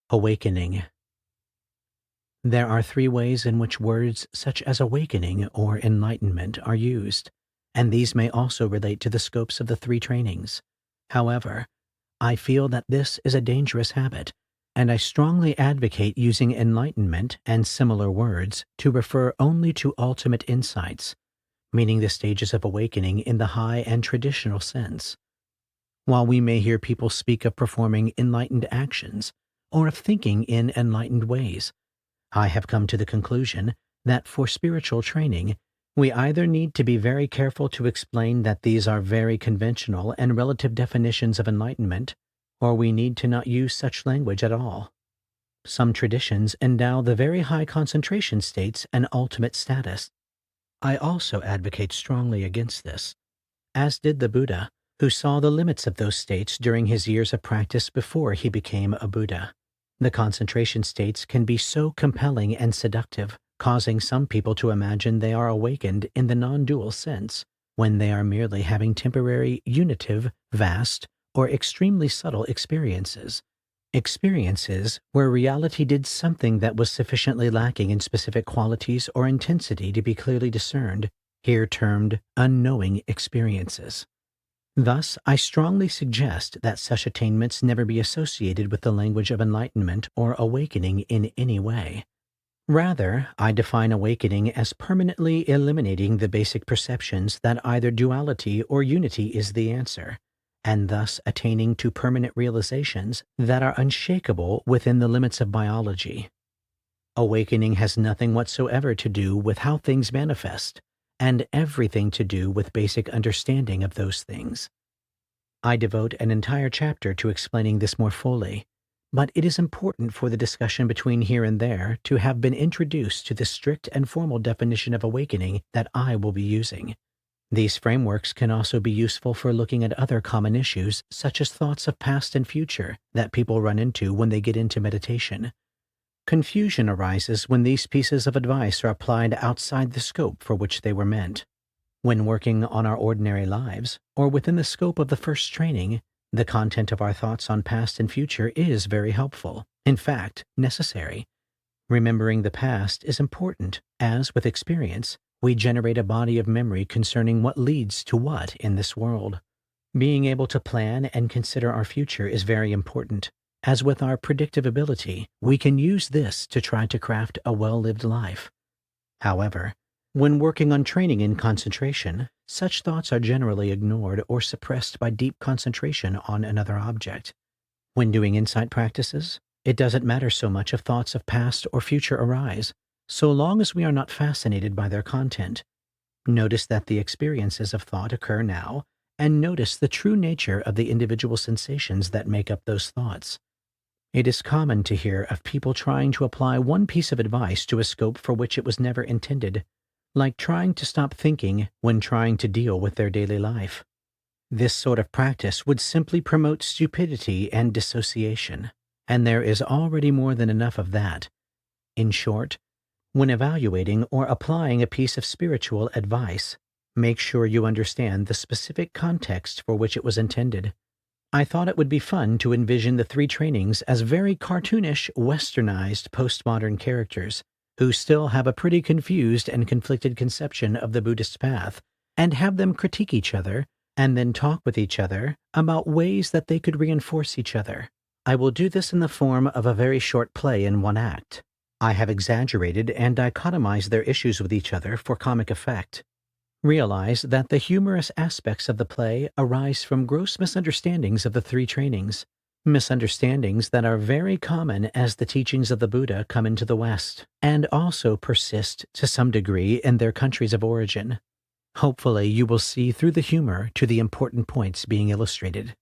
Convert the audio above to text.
Awakening. There are three ways in which words such as awakening or enlightenment are used, and these may also relate to the scopes of the three trainings. However, I feel that this is a dangerous habit, and I strongly advocate using enlightenment and similar words to refer only to ultimate insights, meaning the stages of awakening in the high and traditional sense. While we may hear people speak of performing enlightened actions, or of thinking in enlightened ways, I have come to the conclusion that for spiritual training, we either need to be very careful to explain that these are very conventional and relative definitions of enlightenment, or we need to not use such language at all. Some traditions endow the very high concentration states an ultimate status. I also advocate strongly against this, as did the Buddha, who saw the limits of those states during his years of practice before he became a Buddha. The concentration states can be so compelling and seductive, causing some people to imagine they are awakened in the non-dual sense, when they are merely having temporary, unitive, vast, or extremely subtle experiences. Experiences where reality did something that was sufficiently lacking in specific qualities or intensity to be clearly discerned, here termed unknowing experiences. Thus, I strongly suggest that such attainments never be associated with the language of enlightenment or awakening in any way. Rather, I define awakening as permanently eliminating the basic perceptions that either duality or unity is the answer, and thus attaining to permanent realizations that are unshakable within the limits of biology. Awakening has nothing whatsoever to do with how things manifest, and everything to do with basic understanding of those things. I devote an entire chapter to explaining this more fully, but it is important for the discussion between here and there to have been introduced to the strict and formal definition of awakening that I will be using. These frameworks can also be useful for looking at other common issues, such as thoughts of past and future that people run into when they get into meditation. Confusion arises when these pieces of advice are applied outside the scope for which they were meant. When working on our ordinary lives, or within the scope of the first training, the content of our thoughts on past and future is very helpful, in fact, necessary. Remembering the past is important, as, with experience, we generate a body of memory concerning what leads to what in this world. Being able to plan and consider our future is very important. As with our predictive ability, we can use this to try to craft a well-lived life. However, when working on training in concentration, such thoughts are generally ignored or suppressed by deep concentration on another object. When doing insight practices, it doesn't matter so much if thoughts of past or future arise, so long as we are not fascinated by their content. Notice that the experiences of thought occur now, and notice the true nature of the individual sensations that make up those thoughts. It is common to hear of people trying to apply one piece of advice to a scope for which it was never intended, like trying to stop thinking when trying to deal with their daily life. This sort of practice would simply promote stupidity and dissociation, and there is already more than enough of that. In short, when evaluating or applying a piece of spiritual advice, make sure you understand the specific context for which it was intended. I thought it would be fun to envision the three trainings as very cartoonish, westernized postmodern characters who still have a pretty confused and conflicted conception of the Buddhist path, and have them critique each other and then talk with each other about ways that they could reinforce each other. I will do this in the form of a very short play in one act. I have exaggerated and dichotomized their issues with each other for comic effect. Realize that the humorous aspects of the play arise from gross misunderstandings of the three trainings, misunderstandings that are very common as the teachings of the Buddha come into the West, and also persist to some degree in their countries of origin. Hopefully you will see through the humor to the important points being illustrated.